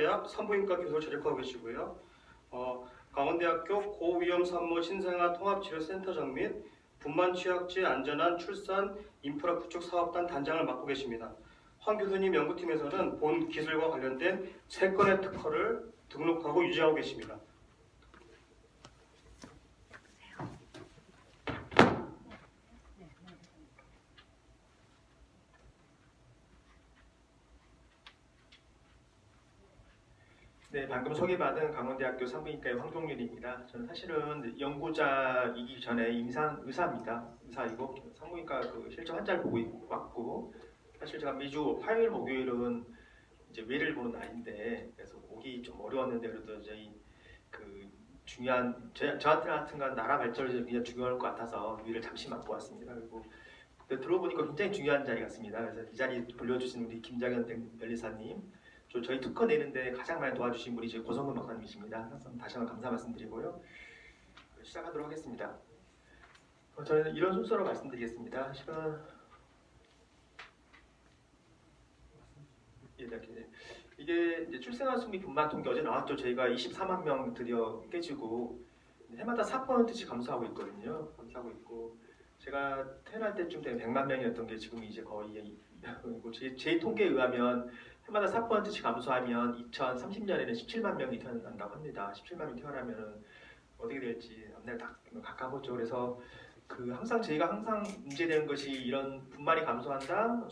의과대학 산부인과 교수를 재직하고 계시고요. 강원대학교 고위험 산모 신생아 통합치료센터장 및 분만 취약지 안전한 출산 인프라 구축 사업단 단장을 맡고 계십니다. 황 교수님 연구팀에서는 본 기술과 관련된 3건의 특허를 등록하고 유지하고 계십니다. 네, 방금 소개받은 강원대학교 산부인과의 황종률입니다. 저는 사실은 연구자이기 전에 임상 의사입니다. 의사이고 산부인과 실제 환자를 보고 왔고, 사실 제가 매주 화요일, 목요일은 이제 외래를 보는 날인데, 그래서 오기 좀 어려웠는데 그래도 저희 저한테 같은 건 나라 발전이 굉장히 중요할 것 같아서 위를 잠시 맡고 왔습니다. 그리고 들어보니까 굉장히 중요한 자리 같습니다. 그래서 이 자리 불려주신 우리 김장현 변리사님, 저희 특허 내는데 가장 많이 도와주신 분이 저희 고성근 박사님이십니다. 다시 한번 감사 말씀드리고요. 시작하도록 하겠습니다. 저는 이런 순서로 말씀드리겠습니다. 이게 이제 출생아 수미 분만 통계 어제 나왔죠. 저희가 24만 명 드디어 깨지고 해마다 4%씩 감소하고 있거든요. 감소하고 있고 제가 태어날 때쯤 되면 100만 명이었던 게 지금 이제 거의 제 통계에 의하면 해마다 4%씩 감소하면 2030년에는 17만 명이 태어난다고 합니다. 17만 명이 태어나면은 어떻게 될지 앞날 다 가까웠죠. 그래서 저희가 항상 문제되는 것이 이런 분만이 감소한다,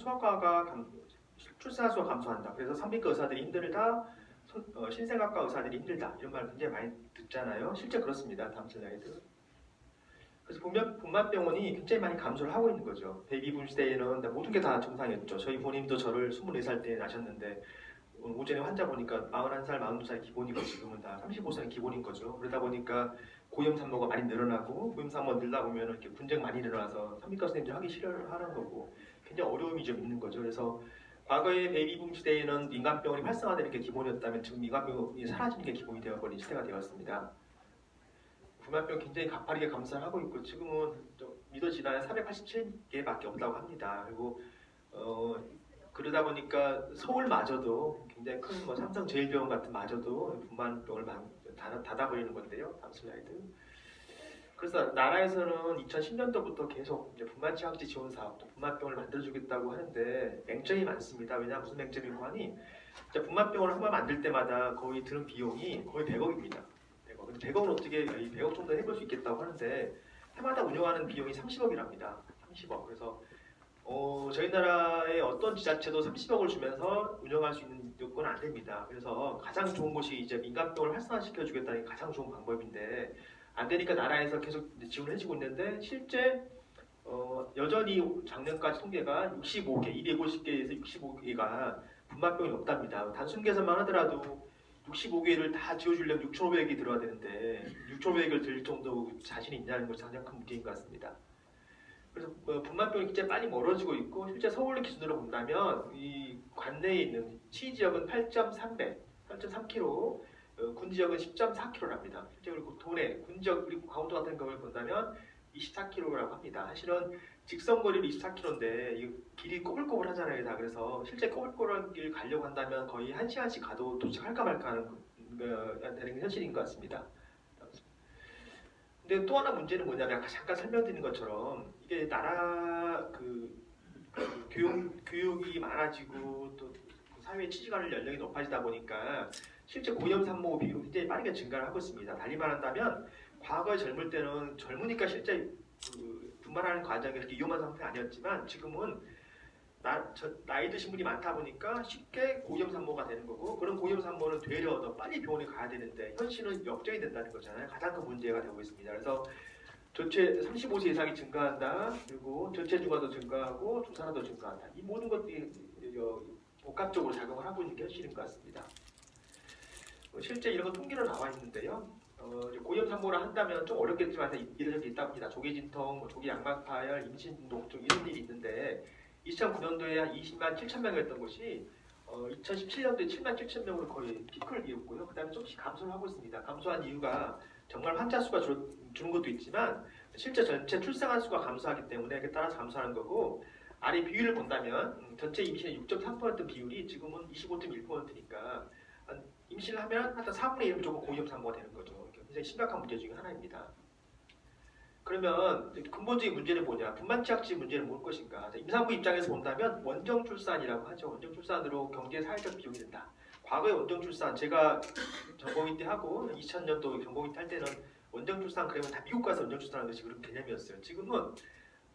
출산화 수가 감소한다. 그래서 산부인과 의사들이 힘들다, 신생아과 의사들이 힘들다 이런 말 굉장히 많이 듣잖아요. 실제 그렇습니다. 다음 슬라이드. 그래서 보면 분만병원이 굉장히 많이 감소를 하고 있는 거죠. 베이비붐 시대에는 모든 게 다 정상이었죠. 저희 부모님도 저를 24살 때 낳으셨는데 오전에 환자 보니까 41살, 42살이 기본이고 지금은 다 35살이 기본인 거죠. 그러다 보니까 고위험 산모가 많이 늘어나고 고위험 산모가 늘다 보면 이렇게 분쟁 많이 일어나서 산부인과 선생님들이 하기 싫어하는 거고 굉장히 어려움이 좀 있는 거죠. 그래서 과거의 베이비붐 시대에는 민간병원이 활성화되는 게 기본이었다면 지금 민간병원이 사라지는 게 기본이 되어버린 시대가 되었습니다. 분만병 굉장히 가파르게 감소를 하고 있고 지금은 믿어지나요? 487개밖에 없다고 합니다. 그리고 그러다 보니까 서울마저도 굉장히 큰 삼성제일병원 같은 마저도 분만병을 닫아버리는 건데요. 다음 슬라이드. 그래서 나라에서는 2010년도부터 계속 이제 분만 취약지 지원 사업, 또 분만병을 만들어주겠다고 하는데 맹점이 많습니다. 왜냐 무슨 맹점인고 하니 분만병을 한 번 만들 때마다 거의 드는 비용이 거의 100억입니다. 100억은 어떻게 100억 정도 해볼 수 있겠다고 하는데 해마다 운영하는 비용이 30억이랍니다. 30억. 그래서 저희 나라의 어떤 지자체도 30억을 주면서 운영할 수 있는 요건은 안 됩니다. 그래서 가장 좋은 곳이 이제 민간병을 활성화시켜 주겠다는 게 가장 좋은 방법인데 안 되니까 나라에서 계속 지원을 해주고 있는데 실제 여전히 작년까지 통계가 65개, 250개에서 65개가 분만병이 없답니다. 단순 계산만 하더라도 65개를 다 지어주려면 6,500이 들어야 되는데 6,500을 들 정도 자신이 있냐는 것이 가장 큰 문제인 것 같습니다. 그래서 분만병이 굉장히 빨리 멀어지고 있고 실제 서울 기준으로 본다면 이 관내에 있는 시지역은 8.3km, 군지역은 10.4km랍니다. 실제 그리고 도내, 군지역 그리고 강원도 같은 경우를 본다면 24km라고 합니다. 사실은 직선거리로 24km인데 길이 꼬불꼬불하잖아요. 다 그래서 실제 꼬불꼬불한 길 가려고 한다면 거의 1시간씩 가도 도착할까 말까 하는 되는 현실인 것 같습니다. 근데 또 하나 문제는 뭐냐면 아까 잠깐 설명드린 것처럼 이게 나라 교육이 많아지고 또 사회에 취직하는 연령이 높아지다 보니까 실제 고위험 산모 비율이 굉장히 빠르게 증가를 하고 있습니다. 달리 말한다면 과거에 젊을 때는 젊으니까 실제 분만하는 과정이 그렇게 위험한 상태가 아니었지만 지금은 나이 드신 분이 많다 보니까 쉽게 고위험 산모가 되는 거고 그런 고위험 산모는 되려 더 빨리 병원에 가야 되는데 현실은 역적이 된다는 거잖아요. 가장 큰 문제가 되고 있습니다. 그래서 전체 35세 이상이 증가한다. 그리고 전체 중환도 증가하고 조산화도 증가한다. 이 모든 것들이 복합적으로 작용을 하고 있는 게 현실인 것 같습니다. 실제 이런 거 통계로 나와 있는데요. 고위험 산모를 한다면 좀 어렵겠지만 이런 게 있다고 합니다. 조기 진통, 조기 양막 파열, 임신 녹종 이런 일이 있는데 2009년도에 한 20만 7천 명이었던 것이 2017년도에 7만 7천 명으로 거의 피크를 이뤘고요. 그 다음에 조금씩 감소를 하고 있습니다. 감소한 이유가 정말 환자 수가 주는 것도 있지만 실제 전체 출생아 수가 감소하기 때문에 그에 따라서 감소하는 거고 아래 비율을 본다면 전체 임신의 6.3% 비율이 지금은 25.1%니까 임신을 하면 하여튼 4분의 1 무조건 고위험 산모가 되는 거죠. 굉장히 심각한 문제 중에 하나입니다. 그러면 근본적인 문제는 뭐냐? 분만취약지 문제는 뭘 것인가? 임산부 입장에서 본다면 원정 출산이라고 하죠. 원정 출산으로 경제 사회적 비용이 든다. 과거의 원정 출산 제가 전공의 때 하고 2000년도 전공의 때 할 때는 원정 출산 그러면 다 미국 가서 원정 출산하는 것이 그런 개념이었어요. 지금은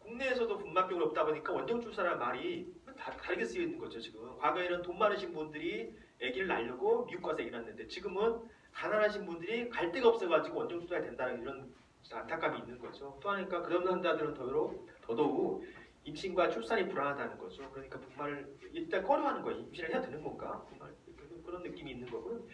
국내에서도 분만병이 없다 보니까 원정 출산이라는 말이 다르게 쓰여 있는 거죠. 지금 과거에는 돈 많으신 분들이 아기를 낳으려고 미국 가서 아기 낳는데 지금은 가난하신 분들이 갈 데가 없어가지고 원정 출산이 된다는 이런 안타까움이 있는 거죠. 또 하니까 그런 환자들은 더더욱 임신과 출산이 불안하다는 거죠. 그러니까 분만을 일단 꺼려하는 거예요. 임신을 해야 되는 건가? 분말 그런 느낌이 있는 거고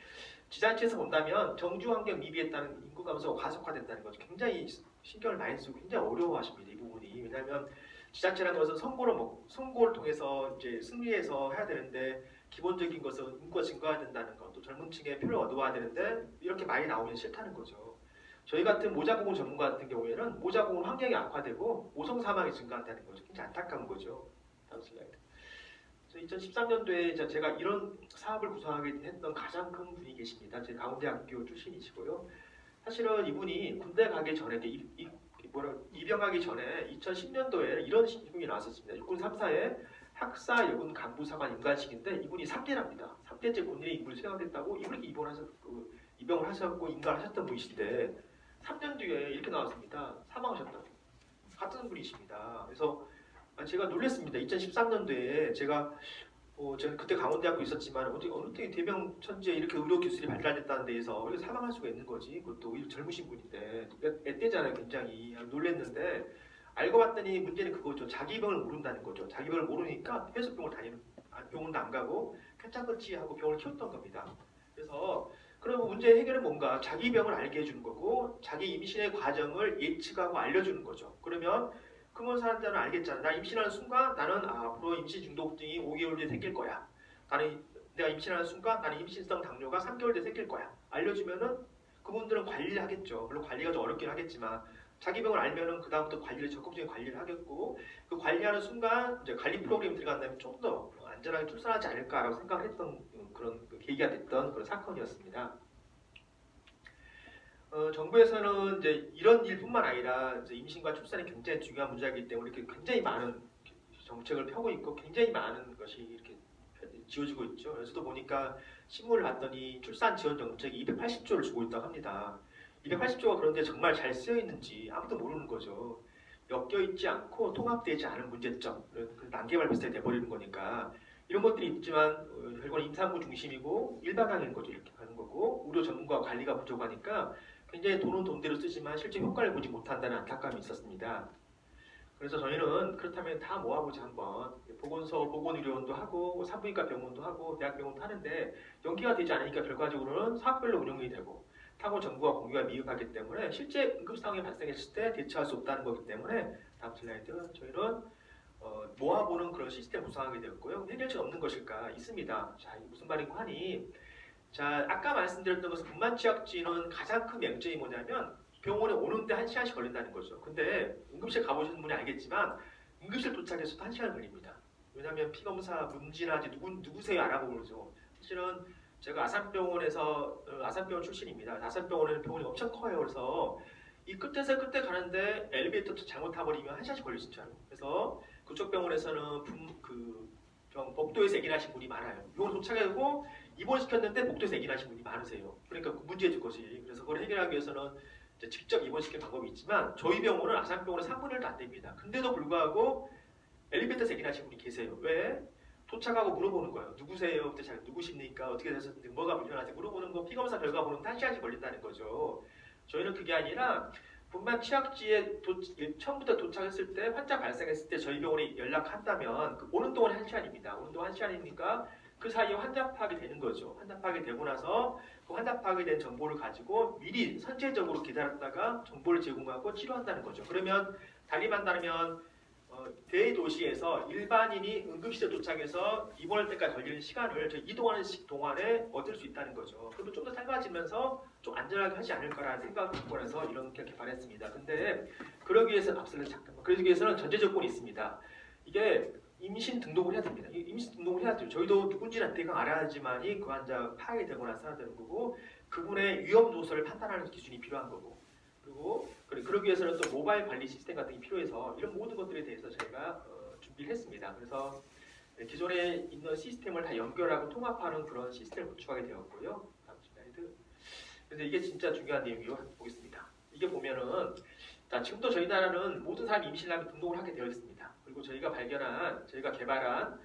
지자체에서 본다면 정주 환경 미비에 따른 인구 감소가 가속화됐다는 거죠. 굉장히 신경을 많이 쓰고 굉장히 어려워하십니다. 이 부분이. 왜냐하면 지자체라는 것은 선거를 통해서 이제 승리해서 해야 되는데 기본적인 것은 인구가 증가해야 된다는 것, 또 젊은 층의 표를 얻어와야 되는데 이렇게 많이 나오면 싫다는 거죠. 저희 같은 모자보건 전문가 같은 경우에는 모자보건 환경이 악화되고 오성 사망이 증가한다는 거죠. 굉장히 안타까운 거죠. 다음 슬라이드. 2013년도에 제가 이런 사업을 구성하게 했던 가장 큰 분이 계십니다. 제 강원대학교 출신이시고요. 사실은 이분이 군대 가기 전에 입영하기 전에 2010년도에 이런 신문이 나왔었습니다. 육군 3사의 학사 여군 간부사관 임관식인데 이분이 3대랍니다. 3대째 군인의 임무를 수행하겠다고 이분이 입영을 하셨고 임관하셨던 분이신데 3년 뒤에 이렇게 나왔습니다. 사망하셨다고. 같은 분이십니다. 그래서 제가 놀랐습니다. 2013년도에 저는 그때 강원대학교 있었지만 어느 때 대명 천지에 이렇게 의료 기술이 발달됐다는 데에서 이렇게 사망할 수가 있는 거지. 그것도 젊으신 분인데 애때잖아요. 굉장히 놀랐는데 알고 봤더니 문제는 그거죠. 자기 병을 모른다는 거죠. 자기 병을 모르니까 해수병을 병원도 안 가고 괜찮겠지 하고 병원을 키웠던 겁니다. 그래서 그럼 문제의 해결은 뭔가 자기 병을 알게 해주는 거고 자기 임신의 과정을 예측하고 알려주는 거죠. 그러면 그런 사람들은 알겠잖아. 나 임신하는 순간 나는 앞으로 임신 중독증이 5개월 뒤에 생길 거야. 내가 임신하는 순간 나는 임신성 당뇨가 3개월 뒤에 생길 거야. 알려주면은 그분들은 관리를 하겠죠. 물론 관리가 좀 어렵긴 하겠지만 자기 병을 알면은 그 다음부터 적극적인 관리를 하겠고 그 관리하는 순간 이제 관리 프로그램이 들어간다면 좀 더 안전하게 출산하지 않을까라고 생각을 했던 그런 계기가 됐던 그런 사건이었습니다. 정부에서는 이제 이런 일뿐만 아니라 이제 임신과 출산이 굉장히 중요한 문제이기 때문에 이렇게 굉장히 많은 정책을 펴고 있고 굉장히 많은 것이 이렇게 지어지고 있죠. 그래서도 보니까 신문을 봤더니 출산 지원 정책이 280조를 주고 있다고 합니다. 280조가 그런데 정말 잘 쓰여 있는지 아무도 모르는 거죠. 엮여 있지 않고 통합되지 않은 문제점, 난개발 비슷하게 돼버리는 거니까 이런 것들이 있지만 결국은 임산부 중심이고 일반화인 거죠. 이렇게 가는 거고 의료 전문가 관리가 부족하니까 굉장히 돈은 돈대로 쓰지만 실제 효과를 보지 못한다는 안타까움이 있었습니다. 그래서 저희는 그렇다면 다 모아보자 한번 보건소, 보건의료원도 하고 산부인과 병원도 하고 대학병원도 하는데 연계가 되지 않으니까 결과적으로는 사업별로 운영이 되고 타고 정부와 공유가 미흡하기 때문에 실제 응급 상황이 발생했을 때 대처할 수 없다는 거기 때문에 다음 슬라이드 저희는 모아보는 그런 시스템 구성하게 되었고요. 해결책 없는 것일까? 있습니다. 자, 무슨 말인고 하니 자, 아까 말씀드렸던 것은 분만취약지는 가장 큰 맹점이 뭐냐면 병원에 오는데 1시간씩 걸린다는 거죠. 근데 응급실 가보시는 분이 알겠지만 응급실 도착해서도 1시간 걸립니다. 왜냐하면 피검사, 문진하지 누구세요 알아보고 그러죠. 사실은 제가 아산병원 출신입니다. 아산병원에는 병원이 엄청 커요. 그래서 이 끝에서 끝에 가는데 엘리베이터 잘못 타버리면 1시간씩 걸려 진짜로. 그래서 그쪽 병원에서는 복도에서 애기나신 분이 많아요. 병원 도착하고 입원시켰는데 복도에서 애기나신 분이 많으세요. 그러니까 문제일 것이. 그래서 그걸 해결하기 위해서는 이제 직접 입원시킬 방법이 있지만 저희 병원은 아산병원은 3분의 1도 안 됩니다. 근데도 불구하고 엘리베이터에서 애기나신 분이 계세요. 왜? 도착하고 물어보는 거예요. 누구세요? 그때 잘 누구십니까? 어떻게 되셨는데 뭐가 불편하세요? 물어보는 거 피검사 결과 보는 1시간씩 걸린다는 거죠. 저희는 그게 아니라 분만 취약지에 처음부터 도착했을 때 환자 발생했을 때 저희 병원에 연락한다면 오는 동안 1시간입니다. 오는 동안 1시간이니까 그 사이에 환자 파악이 되는 거죠. 환자 파악이 되고 나서 그 환자 파악이 된 정보를 가지고 미리 선제적으로 기다렸다가 정보를 제공하고 치료한다는 거죠. 그러면 달리 말하면 대도시에서 일반인이 응급실에 도착해서 입원할 때까지 걸리는 시간을 이동하는 동안에 얻을 수 있다는 거죠. 그래도 좀 더 짧아지면서 좀 안전하게 하지 않을까라는 생각을 갖고 나서 이렇게 개발했습니다. 근데 그러기 위해서는 전제 조건이 있습니다. 이게 임신 등록을 해야 됩니다. 임신 등록을 해야 돼요. 저희도 누군지는 대강 알아야지만이 그 환자 파악이 되거나 써야 되는 거고 그분의 위험 요소를 판단하는 기준이 필요한 거고 그리고 그러기 위해서는 또 모바일 관리 시스템 같은 게 필요해서 이런 모든 것들에 대해서 저희가 준비를 했습니다. 그래서 기존에 있는 시스템을 다 연결하고 통합하는 그런 시스템을 구축하게 되었고요. 다음 슬라이드. 그래서 이게 진짜 중요한 내용이고 보겠습니다. 이게 보면은 지금도 저희 나라는 모든 사람이 임신하면 등록을 하게 되어 있습니다. 그리고 저희가 개발한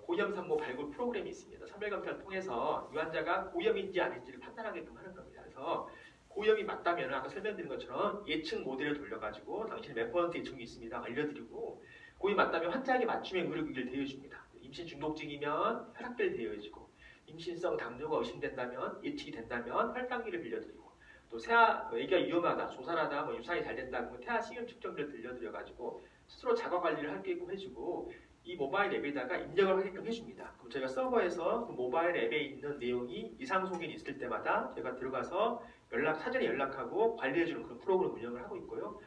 고위험 산모 발굴 프로그램이 있습니다. 선별검사를 통해서 이 환자가 고위험인지 아닌지를 판단하게끔 하는 겁니다. 그래서 고위험이 맞다면 아까 설명드린 것처럼 예측 모델을 돌려가지고 당신이 몇 퍼센트 예측이 있습니다. 알려드리고 고위험 맞다면 환자에게 맞춤형 의료기기를 대여해줍니다. 임신 중독증이면 혈압계를 대여해주고 임신성 당뇨가 의심된다면 예측이 된다면 혈당기를 빌려드리고 또 아기가 위험하다, 조산하다, 유산이 잘 된다 그러면 태아 신경 측정기를 들려드려가지고 스스로 자가 관리를 하게끔 해주고 이 모바일 앱에다가 입력을 하게끔 해줍니다. 그럼 저희가 서버에서 그 모바일 앱에 있는 내용이 이상 소견이 있을 때마다 저희가 들어가서 사전에 연락하고 관리해주는 그런 프로그램 운영을 하고 있고요.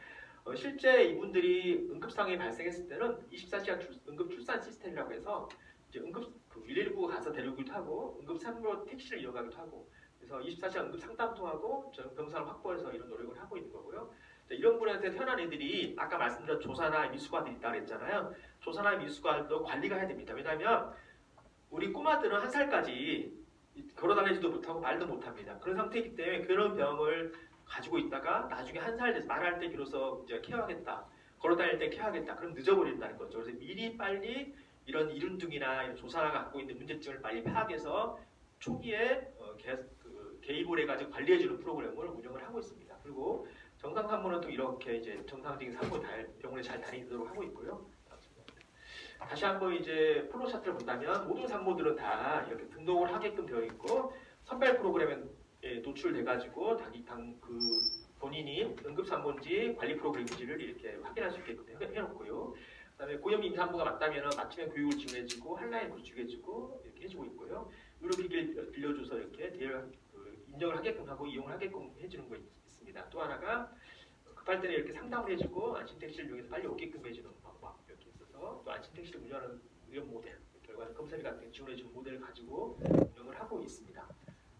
실제 이분들이 응급상황이 발생했을 때는 24시간 응급 출산 시스템이라고 해서 이제 119 가서 데리기도 하고 응급산부로 택시를 이용하기도 하고 그래서 24시간 응급 상담도 하고 병상을 확보해서 이런 노력을 하고 있는 거고요. 이런 분한테 태어난 애들이 아까 말씀드린 조산화 미숙아들이 있다고 했잖아요. 조산화 미숙아들도 관리가 해야 됩니다. 왜냐하면 우리 꼬마들은 1살까지 걸어다니지도 못하고 말도 못합니다. 그런 상태이기 때문에 그런 병을 가지고 있다가 나중에 1살 돼서 말할 때 비로소 이제 케어하겠다. 걸어다닐 때 케어하겠다. 그럼 늦어버린다는 거죠. 그래서 미리 빨리 이런 이른둥이나 이런 조산화가 갖고 있는 문제점을 빨리 파악해서 초기에 개입을 해가지고 관리해주는 프로그램을 운영을 하고 있습니다. 그리고 정상 산모는 또 이렇게 이제 정상적인 병원에 잘 다니도록 하고 있고요. 다시 한번 이제 플로우 차트를 본다면 모든 산모들은 다 이렇게 등록을 하게끔 되어 있고 선별 프로그램에 노출돼가지고 본인이 응급산모인지 관리 프로그램인지를 이렇게 확인할 수 있게끔 해놓고요. 그다음에 고위험 임산부가 맞다면 맞춤형 교육을 지원해주고 한라인 구축해주고 이렇게 해주고 있고요. 의료기기를 빌려줘서 이렇게 입력을 하게끔 하고 이용을 하게끔 해주는 거 있습니다. 또 하나가 급할 때는 이렇게 상담을 해주고 안심택시를 이용해서 빨리 오게끔 해주는 방법 이렇게 있어서 또 안심택시를 운영하는 의료 모델 결과는 검사비 같은 거 지원해주는 모델을 가지고 운영을 하고 있습니다.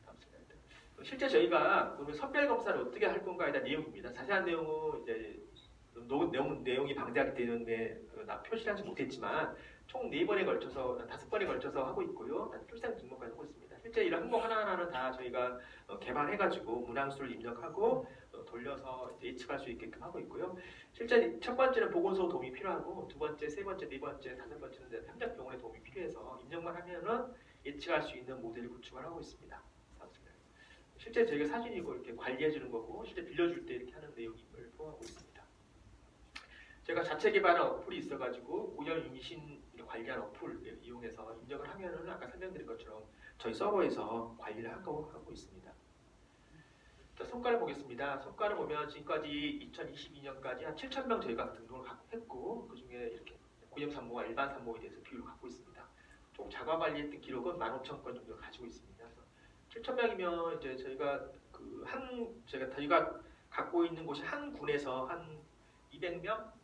다음 슬라이드. 실제 저희가 그러면 선별 검사를 어떻게 할 건가에 대한 내용입니다. 자세한 내용은 이제 내용이 방대하기 때문에 표시하지 못했지만 총 4번에 걸쳐서 5번에 걸쳐서 하고 있고요. 출산 등록까지 하고 있습니다. 실제 이런 항목 하나하나는 다 저희가 개발해가지고 문항수를 입력하고 돌려서 예측할 수 있게끔 하고 있고요. 실제 첫 번째는 보건소 도움이 필요하고 두 번째, 세 번째, 네 번째, 다섯 번째는 현장 병원의 도움이 필요해서 입력만 하면은 예측할 수 있는 모델을 구축을 하고 있습니다. 실제 저희가 사진이고 이렇게 관리해주는 거고 실제 빌려줄 때 이렇게 하는 내용을 포함하고 있습니다. 제가 자체 개발한 어플이 있어가지고 고위험 임신 관리한 어플을 이용해서 입력을 하면은 아까 설명드린 것처럼 저희 서버에서 관리를 하고 있습니다. 자, 성과를 보겠습니다. 성과를 보면 지금까지 2022년까지 한 7,000명 저희가 등록을 했고 그 중에 이렇게 고위험 산모와 일반 산모에 대해서 비율을 갖고 있습니다. 총 자가 관리했던 기록은 15,000건 정도 가지고 있습니다. 그래서 7,000명이면 이제 저희가 갖고 있는 곳이 한 군에서 한 200명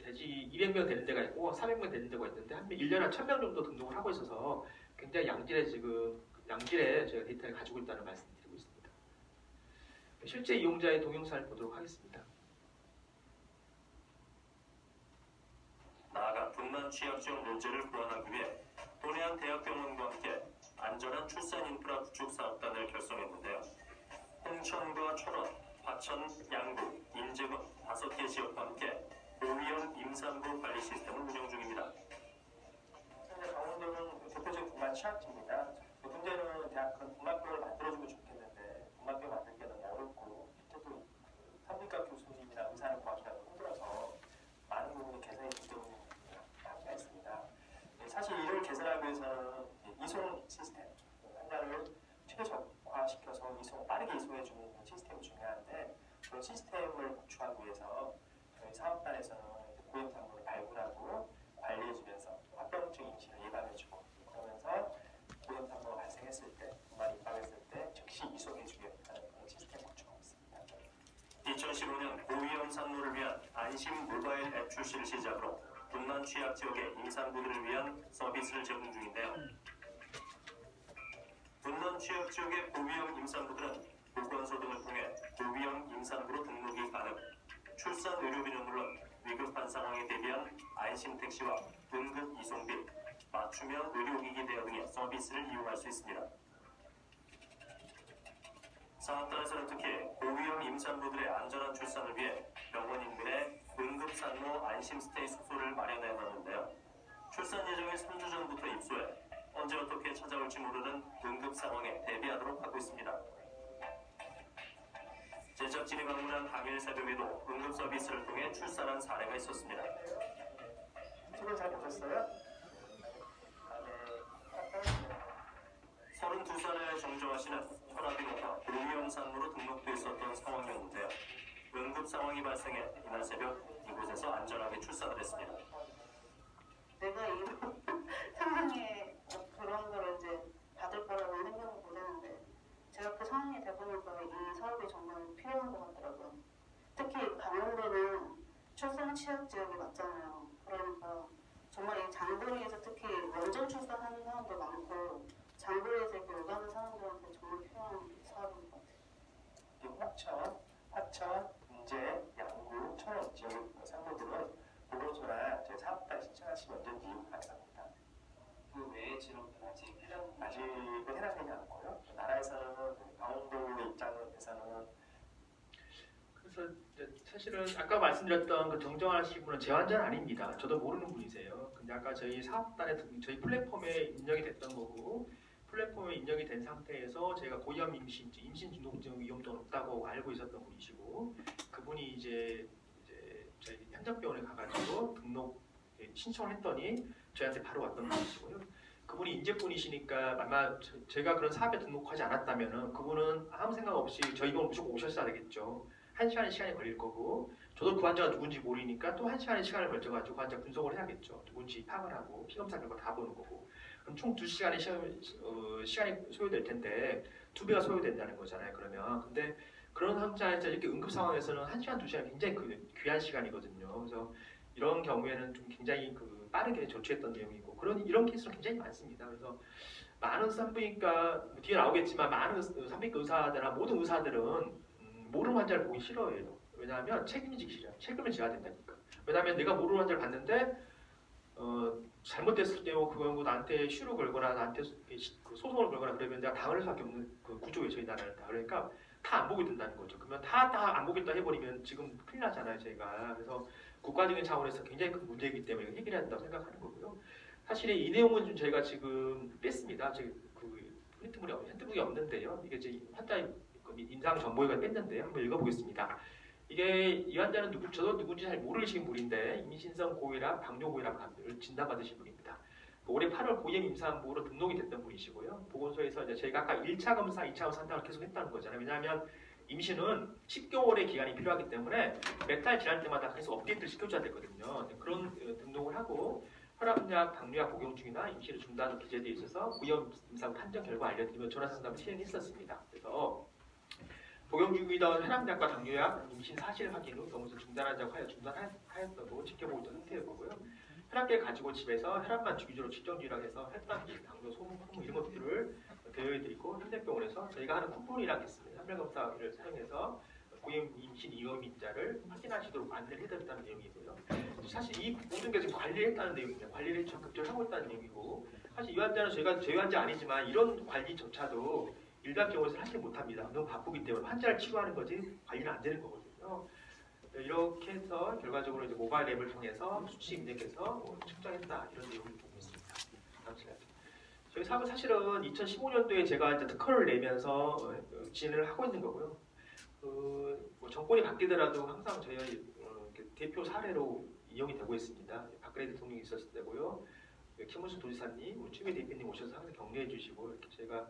200명 되는 데가 있고 400명 되는 데가 있는데 한 1년에 한 1,000명 정도 등록을 하고 있어서 굉장히 양질의 저희가 데이터를 가지고 있다는 말씀을 드리고 있습니다. 실제 이용자의 동영상을 보도록 하겠습니다. 나아가 분만 취약 지원 문제를 보완하기 위해 도내한 대학병원과 함께 안전한 출산 인프라 구축 사업단을 결성했는데요. 홍천과 철원, 화천, 양구, 인제군 5개 지역과 함께 고위험 임산부 관리 시스템을 운영 중입니다. 현재 강원도는 대표적인 분만 취약지입니다. 문제는 대학은 분만병을 만들어주면 좋겠는데 분만병 만들기가 너무 어렵고 실제로 산부인과 교수님이나 의사는 구하기가 힘들어서 많은 부분이 개선이 되는 문제가 있습니다. 사실 이를 개선하기 위해서는 이송 시스템, 환자를 최적화시켜서 빠르게 이송해주는 시스템이 중요한데 그런 시스템을 구축하기 위해서 저희 사업단에서는 고위험 산모를 발굴하고 관리해주면서 합병증 임신을 예방해주고 그러면서 고위험 산모가 발생했을 때, 분만이 임박했을 때 즉시 이송해주게 하는 그런 시스템을 구축하고 있습니다. 2015년 고위험 산모를 위한 안심 모바일 앱 출시를 시작으로 분만 취약 지역의 임산부들을 위한 서비스를 제공 중인데요. 분만 취약 지역의 고위험 임산부들은 보건소 등을 통해 고위험 임산부로 등록이 가능. 출산 의료비는 물론 위급한 상황에 대비한 안심 택시와 응급 이송비, 맞춤형 의료기기 대여 등의 서비스를 이용할 수 있습니다. 사업단에서는 특히 고위험 임산부들의 안전한 출산을 위해 병원 인근에 응급산모 안심스테이 숙소를 마련해 놨는데요. 출산 예정일 3주 전부터 입소해 언제 어떻게 찾아올지 모르는 응급 상황에 대비하도록 하고 있습니다. 제작진이 방문한 당일 새벽에도 응급 서비스를 통해 출산한 사례가 있었습니다. 수고 잘 보셨어요? 32살의 정정아 씨는 혈압이 높아 고위험 산모로 등록돼 있었던 상황이었는데요. 응급 상황이 발생해 이날 새벽 이곳에서 안전하게 출산을 했습니다. 내가 이 상황에 그런 걸 이제 받을 거라고 생각을 못했는데 제가 그 상황이 되보니까 이 사업이 정말 필요한 것 같더라고요. 특히 강원도는 출산 취약 지역이 맞잖아요. 그러니까 정말 이 장거리에서 특히 원전 출산하는 사람도 많고 장거리에서 이렇게 오가는 사람들한테 정말 필요한 사업인 것 같아요. 홍천, 화천, 문제, 양구, 천안 지역 산모들은 보건소나 제 사업단 신청하시면 언제든지 이용 가능합니다. 그 외의 지역은 아직은 해당되지 않고요. 나라에서는 강원도 입장에서는 그래서 이제 사실은 아까 말씀드렸던 그 정정아 씨 분은 제 환자는 아닙니다. 저도 모르는 분이세요. 근데 아까 저희 사업단에 저희 플랫폼에 입력이 됐던 거고 플랫폼에 입력이 된 상태에서 제가 고위험 임신 중독증 위험도는 없다고 알고 있었던 분이시고 그분이 이제 저희 현장병원에 가가지고 등록 신청을 했더니 저희한테 바로 왔던 분이시고요. 그분이 인재분이시니까 아마 제가 그런 사업에 등록하지 않았다면은 그분은 아무 생각 없이 저희 병원 무조건 오셨어야 되겠죠. 1시간의 시간이 걸릴 거고 저도 그 환자가 누군지 모르니까 또 1시간의 시간을 걸쳐가지고 그 환자 분석을 해야겠죠. 누군지 파악을 하고 피검사 결과 다 보는 거고 그럼 총 2시간의 시간이 소요될 텐데 2배가 소요된다는 거잖아요. 그러면 근데 그런 환자에서 이렇게 응급 상황에서는 1시간, 2시간 굉장히 귀한 시간이거든요. 그래서 이런 경우에는 좀 굉장히 빠르게 조치했던 내용이고 이런 케이스가 굉장히 많습니다. 그래서 많은 산부인과 뒤에 나오겠지만 많은 산부인과 의사들이나 모든 의사들은 모르는 환자를 보기 싫어해요. 왜냐하면 책임을 지기 싫어요. 책임을 져야 된다니까. 왜냐하면 내가 모르는 환자를 봤는데 잘못됐을 때고 그거 나한테 시효를 걸거나 나한테 소송을 걸거나 그러면 내가 당할 수밖에 없는 그 구조예요. 저희 나라는 다. 그러니까 다 안 보게 된다는 거죠. 그러면 다 안 보겠다 해버리면 지금 큰일 나잖아요. 저희가. 그래서 국가적인 차원에서 굉장히 큰 문제이기 때문에 해결해야 된다고 생각하는 거고요. 사실 이 내용은 좀 저희가 지금 뺐습니다. 저희 핸드북이 없는데요. 이게 제 환자의 임상 정보를 뺐는데요. 한번 읽어보겠습니다. 이게 이 환자는 저도 누군지 잘 모르시는 분인데 임신성 고혈압, 당뇨고혈압을 진단받으신 분입니다. 올해 8월 고위험 임산부로 등록이 됐던 분이시고요. 보건소에서 이제 저희가 아까 1차 검사, 2차 검사 한다고 계속 했다는 거잖아요. 왜냐하면 임신은 10개월의 기간이 필요하기 때문에 몇 달 지날 때마다 계속 업데이트를 시켜줘야 되거든요. 그런 등록을 하고 혈압약, 당뇨약 복용 중이나 임신을 중단으로 기재되어 있어서 고위험 임산부 판정 결과 알려드리면 전화 상담을 시행했었습니다. 그래서 복용 중이던 혈압약과 당뇨약 임신 사실 확인 후 병원에서 중단하자고 하여 중단하였다고 지켜보고 있던 상태였고요. 혈압계를 가지고 집에서 혈압만 주기적으로 측정기랑 해서 혈당기, 당뇨, 소문, 이런 것들을 대여해드리고 현대병원에서 저희가 하는 쿠폰이라고 있습니다. 혈압검사기를 사용해서 고위험 임신 위험인자를 확인하시도록 안내를 해드렸다는 내용이고요. 사실 이 모든 게 지금 관리를 했다는 내용입니다. 관리를 적극적으로 하고 있다는 내용이고 사실 이 환자는 저희 환자 아니지만 이런 관리조차도 일반 병원에서 하지 못합니다. 너무 바쁘기 때문에 환자를 치료하는 거지 관리는 안 되는 거거든요. 이렇게 해서 결과적으로 이제 모바일 앱을 통해서 수치 입력해서 측정했다 이런 내용을 보고 있습니다. 다음 슬라이드. 저희 사업은 사실은 2015년도에 제가 이제 특허를 내면서 진행을 하고 있는 거고요. 정권이 바뀌더라도 항상 저희 대표 사례로 이용이 되고 있습니다. 박근혜 대통령이 있었을 때고요. 김문수 도지사님, 추미애 대표님 오셔서 항상 격려해 주시고 이렇게 제가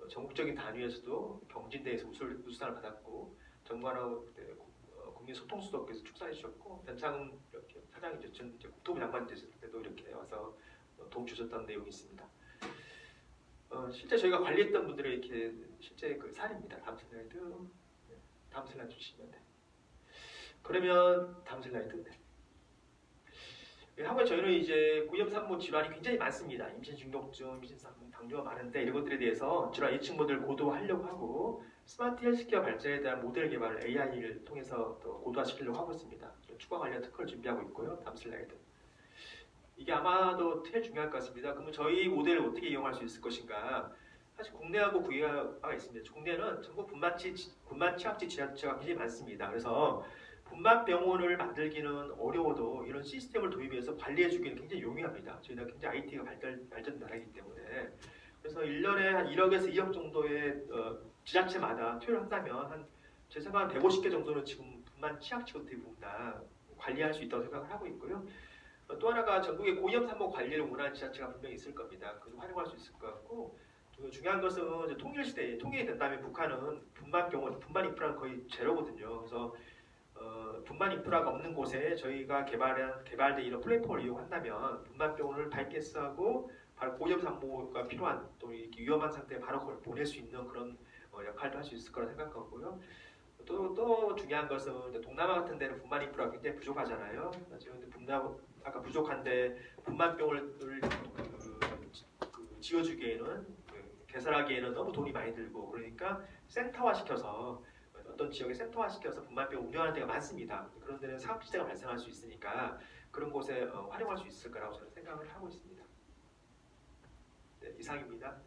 전국적인 단위에서도 경진대에서 우수상을 받았고 정관호 국민소통수석께서 축사해 주셨고 변창흠 이렇게 사장이 이제 국토부 장관 되셨을 때도 이렇게 와서 도움 주셨던 내용이 있습니다. 실제 저희가 관리했던 분들의 이렇게 실제 그 사례입니다. 다음 슬라이드. 네, 다음 슬라이드 주시면 돼. 그러면 다음 슬라이드. 네. 하고 저희는 이제 고위험산모 질환이 굉장히 많습니다. 임신 중독증, 임신 당뇨가 많은데 이런 것들에 대해서 질환 예측 모델을 고도화하려고 하고 스마트 헬스케어 발전에 대한 모델 개발을 AI를 통해서 또 고도화시키려고 하고 있습니다. 추가 관련 특허를 준비하고 있고요. 다음 슬라이드. 이게 아마도 제일 중요할 것 같습니다. 그러면 저희 모델을 어떻게 이용할 수 있을 것인가? 사실 국내하고 국외가 있습니다. 국내는 전국 분만 취약지 지자체가 굉장히 많습니다. 그래서 분만 병원을 만들기는 어려워도 이런 시스템을 도입해서 관리해주기는 굉장히 용이합니다. 저희가 굉장히 IT가 발전 나라이기 때문에 그래서 1년에 한 1억에서 2억 정도의 지자체마다 투여를 한다면 제 생각은 150개 정도는 지금 분만 취약지가 대부분 다 관리할 수 있다고 생각을 하고 있고요. 또 하나가 전국의 고위험 산모 관리를 원하는 지자체가 분명히 있을 겁니다. 그래서 활용할 수 있을 것 같고 또 중요한 것은 이제 통일시대에 통일이 된다면 북한은 분만 병원, 분만 인프라는 거의 제로거든요. 그래서 분만 인프라가 없는 곳에 저희가 개발된 이런 플랫폼을 이용한다면 분만 병원을 바이패스하고 바로 고위험 산모가 필요한 또 이렇게 위험한 상태에 바로 그걸 보낼 수 있는 그런 역할도 할 수 있을 거라 생각하고요. 또 중요한 것은 이제 동남아 같은 데는 분만 인프라가 굉장히 부족하잖아요. 아까 부족한데 분만병을 지어주기에는 개설하기에는 너무 돈이 많이 들고 그러니까 센터화시켜서 어떤 지역에 센터화시켜서 분만병 운영하는 데가 많습니다. 그런 데는 사업지대가 발생할 수 있으니까 그런 곳에 활용할 수 있을 거라고 저는 생각을 하고 있습니다. 네, 이상입니다.